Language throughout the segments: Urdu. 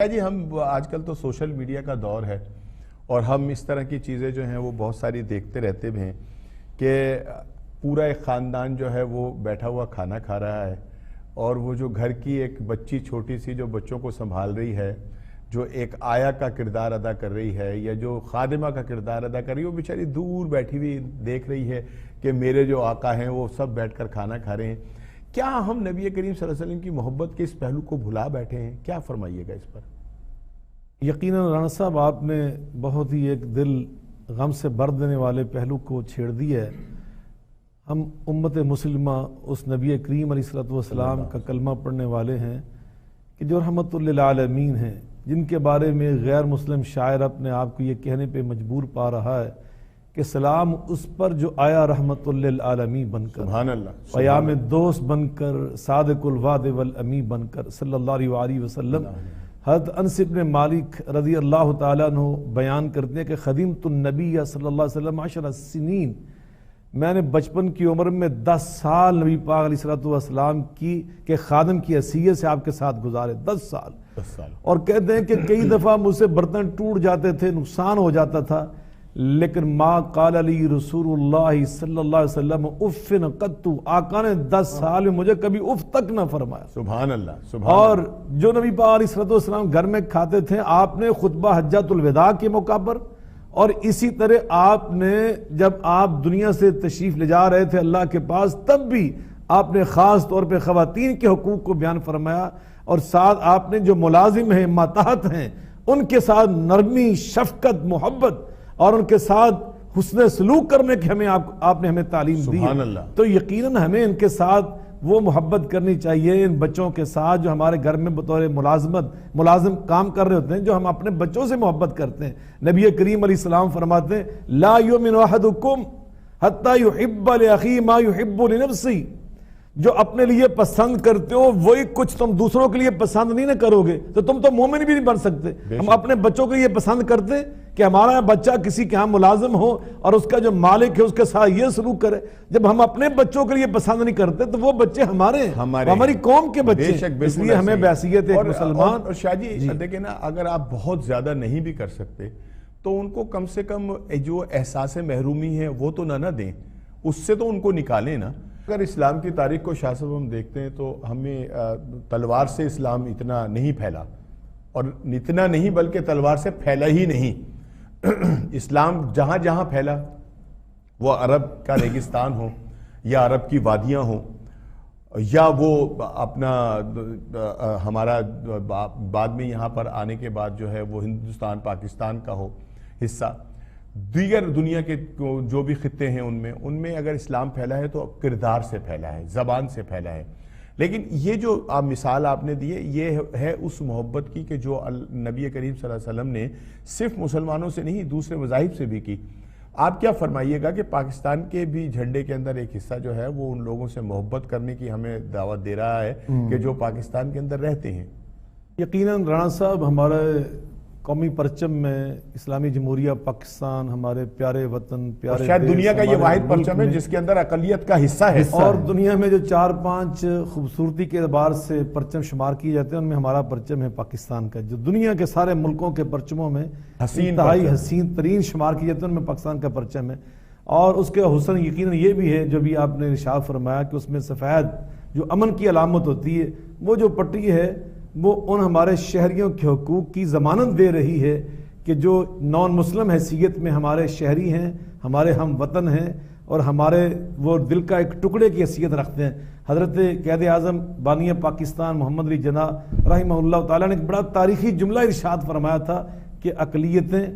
جی ہم آج کل تو سوشل میڈیا کا دور ہے اور ہم اس طرح کی چیزیں جو ہیں وہ بہت ساری دیکھتے رہتے بھی ہیں کہ پورا ایک خاندان جو ہے وہ بیٹھا ہوا کھانا کھا رہا ہے اور وہ جو گھر کی ایک بچی چھوٹی سی جو بچوں کو سنبھال رہی ہے، جو ایک آیا کا کردار ادا کر رہی ہے یا جو خادمہ کا کردار ادا کر رہی ہے، وہ بیچاری دور بیٹھی ہوئی دیکھ رہی ہے کہ میرے جو آقا ہیں وہ سب بیٹھ کر کھانا کھا رہے ہیں۔ کیا ہم نبی کریم صلی اللہ علیہ وسلم کی محبت کے اس پہلو کو بھلا بیٹھے ہیں؟ کیا فرمائیے گا اس پر؟ یقیناً رانا صاحب آپ نے بہت ہی ایک دل غم سے بھر دینے والے پہلو کو چھیڑ دیا ہے۔ ہم امت مسلمہ اس نبی کریم علیہ الصلوۃ والسلام کا کلمہ پڑھنے والے ہیں کہ جو رحمت للعالمین ہیں، جن کے بارے میں غیر مسلم شاعر اپنے آپ کو یہ کہنے پہ مجبور پا رہا ہے کہ سلام اس پر جو آیا رحمت للعالمین بن کر، سبحان اللہ، پیام دوست بن کر، صادق الوعد والامی بن کر صلی اللہ علیہ وسلم۔ حضرت انس بن مالک رضی اللہ تعالیٰ عنہ بیان کرتے ہیں کہ خدمت النبی صلی اللہ علیہ وسلم 10 سنین، میں نے بچپن کی عمر میں 10 سال نبی پاک علیہ الصلوۃ والسلام کی کہ خادم کی حیثیت سے آپ کے ساتھ گزارے، 10 سال۔ اور کہتے ہیں کہ کئی دفعہ مجھ سے برتن ٹوٹ جاتے تھے، نقصان ہو جاتا تھا، لیکن ما قال علی رسول اللہ صلی اللہ علیہ وسلم اف قط، آقا نے 10 سال میں مجھے کبھی اف تک نہ فرمایا۔ سبحان اللہ، سبحان اور جو نبی پاک علیہ الصلوۃ والسلام گھر میں کھاتے تھے، آپ نے خطبہ حجۃ الوداع کے موقع پر اور اسی طرح آپ نے جب آپ دنیا سے تشریف لے جا رہے تھے اللہ کے پاس، تب بھی آپ نے خاص طور پہ خواتین کے حقوق کو بیان فرمایا، اور ساتھ آپ نے جو ملازم ہیں، ماتحت ہیں، ان کے ساتھ نرمی، شفقت، محبت اور ان کے ساتھ حسن سلوک کرنے کی آپ نے ہمیں تعلیم دی۔ سبحان اللہ۔ تو یقیناً ہمیں ان کے ساتھ وہ محبت کرنی چاہیے، ان بچوں کے ساتھ جو ہمارے گھر میں بطور ملازم کام کر رہے ہوتے ہیں، جو ہم اپنے بچوں سے محبت کرتے ہیں۔ نبی کریم علیہ السلام فرماتے ہیں لا یؤمن احدکم حتی یحب لاخیہ ما یحب لنفسہ، جو اپنے لیے پسند کرتے ہو وہی کچھ تم دوسروں کے لیے پسند نہیں نہ کرو گے تو تم تو مومن بھی نہیں بن سکتے۔ ہم اپنے بچوں کے لیے پسند کرتے ہیں کہ ہمارا بچہ کسی کے ہاں ملازم ہو اور اس کا جو مالک ہے اس کے ساتھ یہ سلوک کرے۔ جب ہم اپنے بچوں کے لیے پسند نہیں کرتے تو وہ بچے ہمارے ہیں، ہماری قوم کے بچے، اس لیے ہمیں بحیثیت ایک مسلمان۔ اور شاہ جی دیکھیں نا، اگر آپ بہت زیادہ نہیں بھی کر سکتے تو ان کو کم سے کم جو احساس محرومی ہے وہ تو نہ دیں، اس سے تو ان کو نکالیں نا۔ اگر اسلام کی تاریخ کو شاہ صاحب ہم دیکھتے ہیں تو ہمیں تلوار سے اسلام اتنا نہیں پھیلا، اور اتنا نہیں بلکہ تلوار سے پھیلا ہی نہیں۔ اسلام جہاں جہاں پھیلا، وہ عرب کا ریگستان ہو یا عرب کی وادیاں ہوں یا وہ اپنا ہمارا بعد میں یہاں پر آنے کے بعد جو ہے وہ ہندوستان پاکستان کا ہو حصہ، دیگر دنیا کے جو بھی خطے ہیں ان میں اگر اسلام پھیلا ہے تو کردار سے پھیلا ہے، زبان سے پھیلا ہے۔ لیکن یہ جو مثال آپ نے دی ہے، یہ ہے اس محبت کی کہ جو نبی کریم صلی اللہ علیہ وسلم نے صرف مسلمانوں سے نہیں دوسرے مذاہب سے بھی کی۔ آپ کیا فرمائیے گا کہ پاکستان کے بھی جھنڈے کے اندر ایک حصہ جو ہے وہ ان لوگوں سے محبت کرنے کی ہمیں دعوت دے رہا ہے کہ جو پاکستان کے اندر رہتے ہیں؟ یقیناً رانا صاحب، ہمارے قومی پرچم میں اسلامی جمہوریہ پاکستان، ہمارے پیارے وطن، پیارے شاید دنیا کا یہ واحد پرچم ہے جس کے اندر اقلیت کا حصہ ہے، اور دنیا میں جو 4-5 خوبصورتی کے اعتبار سے پرچم شمار کیے جاتے ہیں ان میں ہمارا پرچم ہے پاکستان کا، جو دنیا کے سارے ملکوں کے پرچموں میں انتہائی حسین ترین شمار کیے جاتے ہیں، ان میں پاکستان کا پرچم ہے۔ اور اس کے حسن یقیناً یہ بھی ہے جو بھی آپ نے ارشاد فرمایا کہ اس میں سفید جو امن کی علامت ہوتی ہے، وہ جو پٹی ہے وہ ان ہمارے شہریوں کے حقوق کی ضمانت دے رہی ہے کہ جو نان مسلم حیثیت میں ہمارے شہری ہیں، ہمارے ہم وطن ہیں اور ہمارے وہ دل کا ایک ٹکڑے کی حیثیت رکھتے ہیں۔ حضرت قائد اعظم بانی پاکستان محمد علی جناح رحمہ اللہ تعالیٰ نے ایک بڑا تاریخی جملہ ارشاد فرمایا تھا کہ اقلیتیں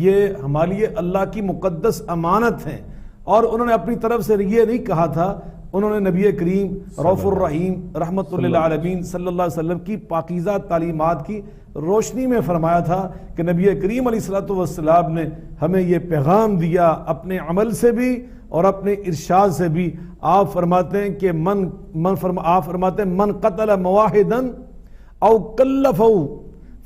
یہ ہمارے لیے اللہ کی مقدس امانت ہیں، اور انہوں نے اپنی طرف سے یہ نہیں کہا تھا، انہوں نے نبی کریم رؤوف الرحیم رحمت للعالمین صلی اللہ علیہ وسلم کی پاکیزہ تعلیمات کی روشنی میں فرمایا تھا کہ نبی کریم علیہ الصلوۃ والسلام نے ہمیں یہ پیغام دیا اپنے عمل سے بھی اور اپنے ارشاد سے بھی۔ آپ فرماتے ہیں کہ من قتل مواحدا او کلفہ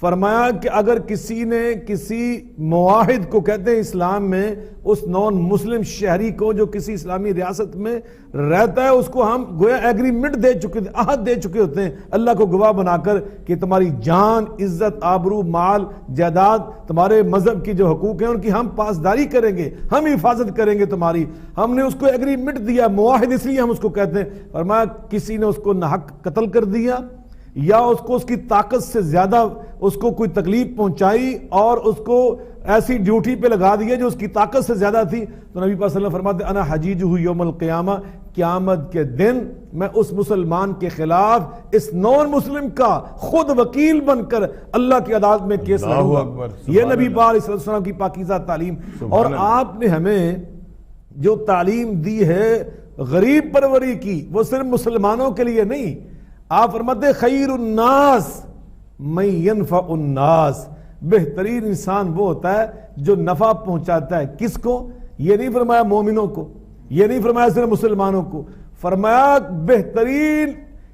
فرمایا کہ اگر کسی نے کسی معاہد کو کہتے ہیں اسلام میں اس نان مسلم شہری کو جو کسی اسلامی ریاست میں رہتا ہے اس کو ہم گویا ایگریمنٹ دے چکے تھے، عہد دے چکے ہوتے ہیں اللہ کو گواہ بنا کر کہ تمہاری جان، عزت، آبرو، مال، جائیداد، تمہارے مذہب کی جو حقوق ہیں ان کی ہم پاسداری کریں گے، ہم حفاظت کریں گے تمہاری. ہم نے اس کو ایگریمنٹ دیا، معاہد اس لیے ہم اس کو کہتے ہیں. فرمایا کسی نے اس کو ناحق قتل کر دیا یا اس کو اس کی طاقت سے زیادہ اس کو کوئی تکلیف پہنچائی اور اس کو ایسی ڈیوٹی پہ لگا دیا جو اس کی طاقت سے زیادہ تھی، تو نبی پاک صلی اللہ علیہ وسلم فرماتے انا حجیجہ یوم القیامہ، قیامت کے دن میں اس مسلمان کے خلاف اس نان مسلم کا خود وکیل بن کر اللہ کی عدالت میں کیس لڑوں گا. یہ نبی پاک علیہ السلام کی پاکیزہ تعلیم. اور آپ نے ہمیں جو تعلیم دی ہے غریب پروری کی، وہ صرف مسلمانوں کے لیے نہیں. آپ فرماتے خیر الناس من ینفع الناس، بہترین انسان وہ ہوتا ہے جو نفع پہنچاتا ہے. کس کو؟ یہ نہیں فرمایا مومنوں کو، یہ نہیں فرمایا صرف مسلمانوں کو، فرمایا بہترین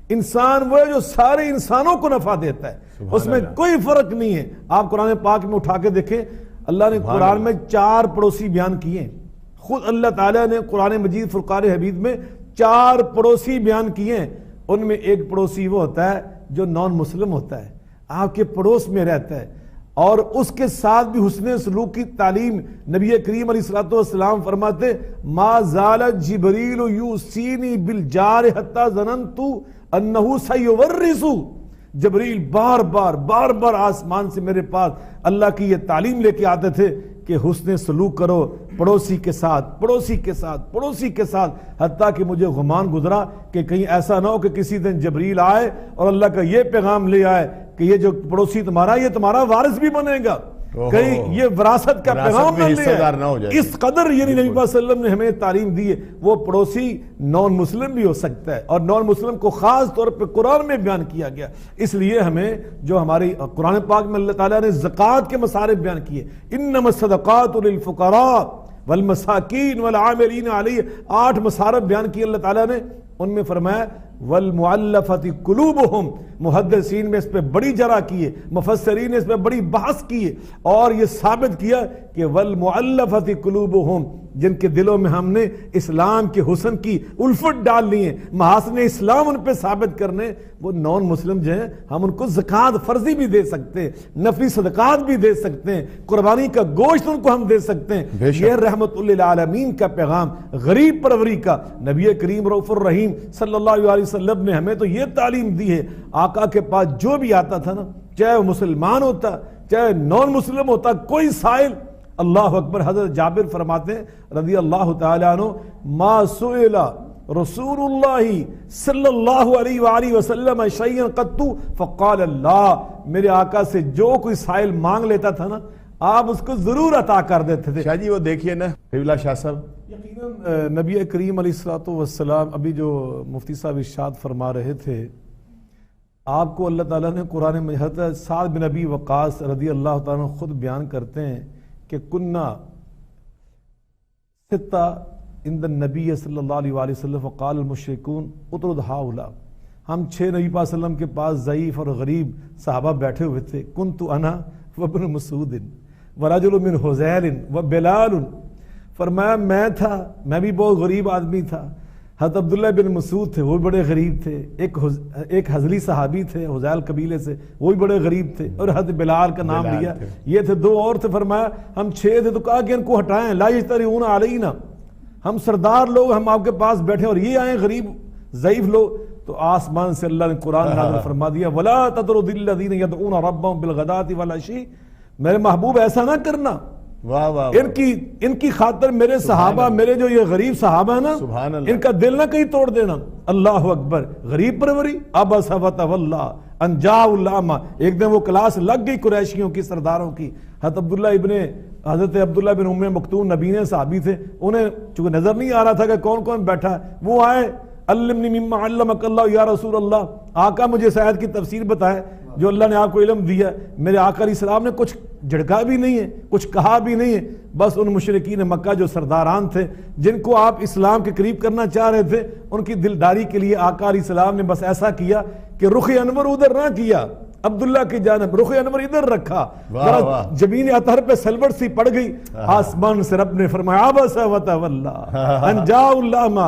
انسان وہ ہے جو سارے انسانوں کو نفع دیتا ہے، اس میں کوئی فرق نہیں ہے. آپ قرآن پاک میں اٹھا کے دیکھیں، اللہ نے قرآن میں 4 پڑوسی بیان کیے ہیں. خود اللہ تعالیٰ نے قرآن مجید فرقان حمید میں 4 پڑوسی بیان کیے ہیں. ان میں ایک پڑوسی وہ ہوتا ہے جو نان مسلم ہوتا ہے، آپ کے پڑوس میں رہتا ہے، اور اس کے ساتھ بھی حسن سلوک کی تعلیم نبی کریم علیہ الصلوۃ والسلام فرماتے ما زال جبریل یوصینی بالجار حتی ظننت انہ سیورث. جبریل بار بار آسمان سے میرے پاس اللہ کی یہ تعلیم لے کے آتے تھے کہ حسن سلوک کرو پڑوسی کے ساتھ، حتیٰ کہ مجھے گمان گزرا کہ کہیں ایسا نہ ہو کہ کسی دن جبریل آئے اور اللہ کا یہ پیغام لے آئے کہ یہ جو پڑوسی تمہارا یہ تمہارا وارث بھی بنے گا، کہیں یہ وراثت کا پیغام نہ لے آئے. اس قدر یعنی نبی صلی اللہ علیہ وسلم نے ہمیں تعلیم دی ہے. وہ پڑوسی نان مسلم بھی ہو سکتا ہے، اور نان مسلم کو خاص طور پہ قرآن میں بیان کیا گیا. اس لیے ہمیں جو ہماری قرآن پاک میں اللہ تعالیٰ نے زکوٰۃ کے مصارف بیان کیے، انما الصدقات للفقراء والمساکین والعاملین علیہ، 8 مصارف بیان کیے اللہ تعالیٰ نے. ان میں فرمایا والمعلفۃ قلوبہم، محدثین نے اس پہ بڑی جرح کیے، مفسرین نے اس پہ بڑی بحث کیے اور یہ ثابت کیا کہ والمعلفۃ قلوبہم، جن کے دلوں میں ہم نے اسلام کے حسن کی الفت ڈالنی ہے، محاسن اسلام ان پہ ثابت کرنے، وہ نان مسلم جو ہیں ہم ان کو زکوٰۃ فرضی بھی دے سکتے ہیں، نفلی صدقات بھی دے سکتے ہیں، قربانی کا گوشت ان کو ہم دے سکتے ہیں. یہ رحمت للعالمین کا پیغام، غریب پروری کا. نبی کریم رؤوف الرحیم صلی اللہ علیہ وسلم نے ہمیں تو یہ تعلیم دی ہے. آقا کے پاس جو بھی آتا تھا نا، چاہے وہ مسلمان ہوتا چاہے نان مسلم ہوتا، کوئی سائل، اللہ اکبر، حضرت جابر فرماتے ہیں رضی اللہ تعالیٰ عنہ ما سئل رسول اللہ صلی اللہ علیہ وآلہ وسلم شیئا قط فقال اللہ، میرے آقا سے جو کوئی سائل مانگ لیتا تھا نا آپ اس کو ضرور عطا کر دیتے تھے. شاہ جی وہ دیکھیے نا حبیب اللہ شاہ صاحب، یقیناً نبی کریم علیہ الصلوۃ والسلام، ابھی جو مفتی صاحب ارشاد فرما رہے تھے، آپ کو اللہ تعالیٰ نے قرآن میں حضرت سعد بن ابی وقاص رضی اللہ تعالیٰ عنہ خود بیان کرتے ہیں کہ کنہ ستہ عند النبی صلی اللہ علیہ وآلہ وسلم وقال المشرکون اطرد ہؤلاء، ہم 6 نبی پاک صلی اللہ علیہ وسلم کے پاس ضعیف اور غریب صحابہ بیٹھے ہوئے تھے. کنت انا وابن مسعود ورجل من حذیل وبلال، فرمایا میں تھا، میں بھی بہت غریب آدمی تھا، حضرت عبداللہ بن مسعود تھے وہ بھی بڑے غریب تھے، ایک حضلی صحابی تھے حذیل قبیلے سے وہ بھی بڑے غریب تھے، اور حضرت بلال کا نام لیا، یہ تھے 2 اور تھے. فرمایا ہم 6 تھے تو کہا کہ ان کو ہٹائیں، لا یجترئون علینا، ہم سردار لوگ ہم آپ کے پاس بیٹھے اور یہ آئیں غریب ضعیف لوگ. تو آسمان سے اللہ نے قرآن نازل فرما دیا ولا تطرد الذین یدعون ربهم بالغداۃ والعشی، میرے محبوب ایسا نہ کرنا، ان کی خاطر میرے صحابہ، میرے جو یہ غریب صحابہ ہیں نا، ان کا دل نہ کہیں توڑ دینا. اللہ اکبر، غریب پروری. عبس وتولی ان جاء الاعمى، ایک دن وہ کلاس لگ گئی قریشیوں کی، سرداروں کی. حضرت عبداللہ بن ام مکتوم نبینے صحابی تھے، انہیں چونکہ نظر نہیں آ رہا تھا کہ کون کون بیٹھا ہے، وہ آئے علمنی مما علمک اللہ یا رسول اللہ، آقا مجھے اس آیت کی تفسیر بتائے جو اللہ نے آپ کو علم دیا. میرے آقا علیہ السلام نے کچھ جھڑکا بھی نہیں ہے، کچھ کہا بھی نہیں ہے، بس ان مشرکین مکہ جو سرداران تھے جن کو آپ اسلام کے قریب کرنا چاہ رہے تھے، ان کی دلداری کے لیے آقا علیہ السلام نے بس ایسا کیا کہ رخ انور ادھر نہ کیا، عبداللہ کی جانب رخ انور ادھر رکھا، واہ واہ، جبین اطہر پہ سلوٹ سی پڑ گئی، آسمان سے رب نے فرمایا عبس وتولی ان جاء الاعمی،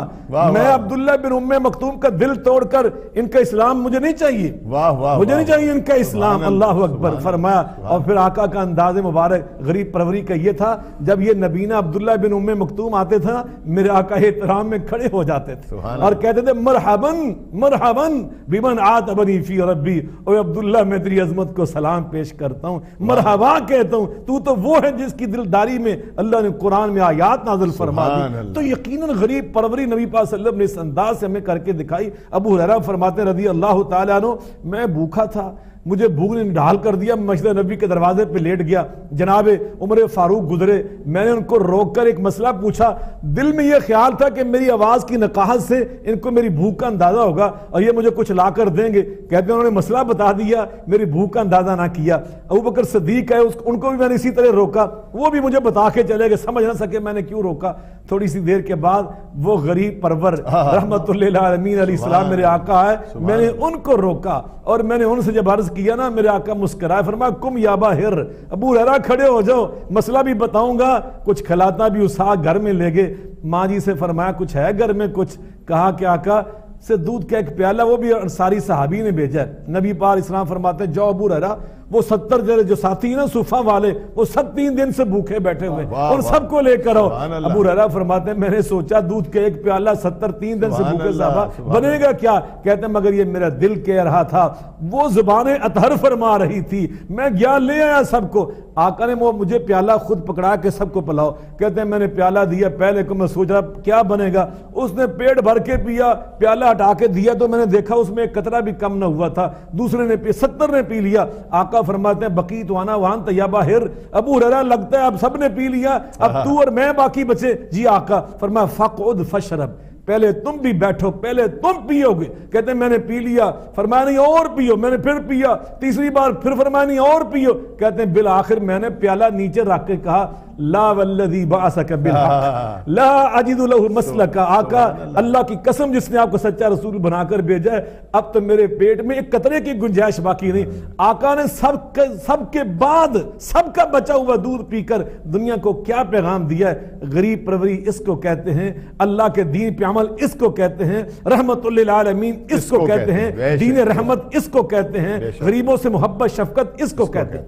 میں عبداللہ بن ام مکتوم کا دل توڑ کر ان کا اسلام مجھے نہیں چاہیے، واہ واہ، مجھے نہیں چاہیے ان کا اسلام، اللہ اکبر فرمایا۔ اور پھر آقا کا انداز مبارک غریب پروری کا یہ تھا، جب یہ نبینا عبداللہ بن ام مکتوم آتے تھے میرے آقا احترام میں کھڑے ہو جاتے تھے اور کہتے تھے مرحباً مرحباً بمن عاتبنی فی ربی، اوے عبداللہ میں تیری عظمت کو سلام پیش کرتا ہوں، مرحبا کہتا ہوں، تو وہ ہے جس کی دلداری میں اللہ نے قرآن میں آیات نازل فرما دی۔ تو یقیناً غریب پروری نبی پاک صلی اللہ علیہ وسلم نے اس انداز سے ہمیں کر کے دکھائی۔ ابو ہریرہ فرماتے ہیں رضی اللہ تعالیٰ عنہ، میں بھوکا تھا، مجھے بھوک نے ڈھال کر دیا، مسجد نبی کے دروازے پہ لیٹ گیا، جناب عمر فاروق گزرے، میں نے ان کو روک کر ایک مسئلہ پوچھا، دل میں یہ خیال تھا کہ میری آواز کی نقاہت سے ان کو میری بھوک کا اندازہ ہوگا اور یہ مجھے کچھ لا کر دیں گے، کہتے ہیں انہوں نے مسئلہ بتا دیا، میری بھوک کا اندازہ نہ کیا۔ ابو بکر صدیق ہے، ان کو بھی میں نے اسی طرح روکا، وہ بھی مجھے بتا کے چلے گئے، سمجھ نہ سکے میں نے کیوں روکا۔ تھوڑی سی دیر کے بعد وہ غریب پرور رحمت اللہ للعالمین علیہ السلام میرے آقا ہے، میں نے ان کو روکا اور میں نے ان سے جب عرض کیا نا، میرے آقا مسکرائے، فرمایا کم یا باہر، ابو ہریرہ کھڑے ہو جاؤ، مسئلہ بھی بتاؤں گا، کچھ کھلاتا بھی اس گھر میں لے گئے۔ ماں جی سے فرمایا کچھ ہے گھر میں؟ کچھ کہا کہ آقا سے دودھ کا ایک پیالہ، وہ بھی انصاری صحابی نے بھیجا ہے۔ نبی پاک اسلام فرماتے ہیں جاؤ ابو ہریرہ، وہ 70 جو ساتھی ہیں نا صفہ والے، وہ سب 3 دن سے بھوکے بیٹھے ہوئے، ان سب کو لے کر آؤ۔ ابو ہریرہ فرماتے ہیں میں نے سوچا دودھ کے ایک پیالہ 70 3 دن سے بھوکے صحابہ بنے گا کیا؟ کہتے ہیں مگر یہ میرا دل کہہ رہا تھا، وہ زبان اطہر فرما رہی تھی، میں گیا لے آیا سب کو۔ آقا نے وہ مجھے پیالہ خود پکڑا کے سب کو پلاؤ، کہتے ہیں میں نے پیالہ دیا، پہلے کو میں سوچ رہا کیا بنے گا، اس نے پیٹ بھر کے پیا، پیالہ ہٹا کے دیا تو میں نے دیکھا اس میں ایک قطرہ بھی کم نہ ہوا تھا، دوسرے نے 70 نے پی لیا۔ آقا فرماتے ہیں بقیت وانا وانت یا باہر، ابو ہریرہ لگتا ہے اب سب نے پی لیا، اب تو اور میں باقی بچے۔ جی آقا۔ فرمایا فقعد فشرب، پہلے تم بھی بیٹھو، پہلے تم پیو گے۔ کہتے ہیں میں نے پی لیا، فرمایا نہیں اور پیو، میں نے پھر پیا، تیسری بار پھر فرمایا نہیں اور پیو۔ کہتے ہیں بالآخر میں نے پیالہ نیچے رکھ کے کہا لا والذی بعثک بالحق لا اجد له مسلکا، آقا اللہ کی قسم جس نے آپ کو سچا رسول بنا کر بھیجا ہے، اب تو میرے پیٹ میں ایک قطرے کی گنجائش باقی نہیں۔ آقا نے سب کے بعد سب کا بچا ہوا دودھ پی کر دنیا کو کیا پیغام دیا ہے؟ غریب پروری اس کو کہتے ہیں، اللہ کے دین پہ عمل اس کو کہتے ہیں، رحمت للعالمین اس کو کہتے ہیں، دین رحمت اس کو کہتے ہیں، غریبوں سے محبت شفقت اس کو کہتے ہیں۔